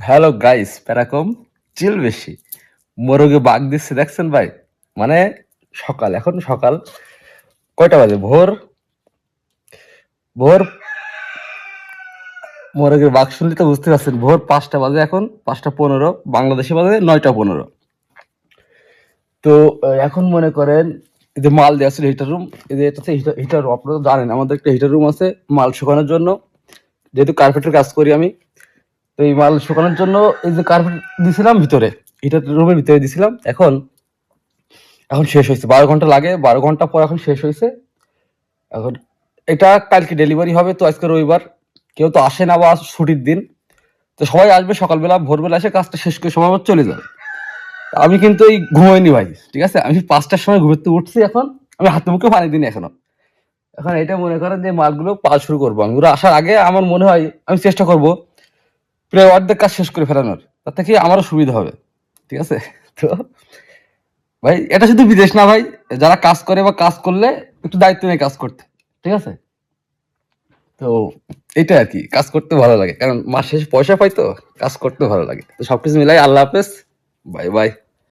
Hello guys, প্যারাকম চিল বেশি মোরগে bug দিচ্ছে দেখছেন ভাই। মানে সকাল, এখন সকাল কয়টা বাজে? ভোর ভোর মোরগের বাগ শুনলে তো বুঝতে পারছেন, ভোর 5টা বাজে, এখন 5টা 15, বাংলাদেশে বাজে 9টা 15। তো এখন মনে করেন এই যে মাল দেওয়া ছিল হিটার রুম, এই যে এটা হিটার রুম, আপনারা তো জানেন আমাদের একটা হিটার রুম আছে মাল শুকানোর জন্য, যেহেতু কার্পেটের কাজ করি আমি। তো এই মাল শুকানোর জন্য এই যে কার্পেট দিছিলাম ভিতরে, হিটার রুমের ভিতরে দিছিলাম। এখন এখন শেষ হয়েছে, 12 ঘন্টা লাগে, 12 ঘন্টা পর এখন শেষ হয়েছে। এখন এটা কালকে ডেলিভারি হবে, তো আজকে রবিবার, কেউ তো আসে না, বা আজ ছুটির দিন, তো সবাই আসবে সকালবেলা ভোরবেলা এসে কাজটা শেষ করে সময় মতো চলে যাবে। আমি কিন্তু এই ঘুমাইনি ভাই, ঠিক আছে, আমি 5টার সময় ঘুরতে উঠছি, এখন আমি হাতে মুখে পানি দিইনি এখনো। এখন এটা মনে করেন যে মালগুলো পাওয়া শুরু করবো আমি, ওরা আসার আগে আমার মনে হয় আমি চেষ্টা করবো প্রায় অর্ধেক কাজ শেষ করে ফেলানোর, তাতে কি আমারও সুবিধা হবে, ঠিক আছে। তো ভাই এটা শুধু বিদেশ না ভাই, যারা কাজ করে বা কাজ করলে একটু দায়িত্ব নিয়ে কাজ করতে, ঠিক আছে। তো এটা আর কি, কাজ করতে ভালো লাগে, কারণ মাস শেষে পয়সা পাই, তো কাজ করতে ভালো লাগে। তো সবকিছু মিলাই আল্লাহ হাফেজ, বাই বাই।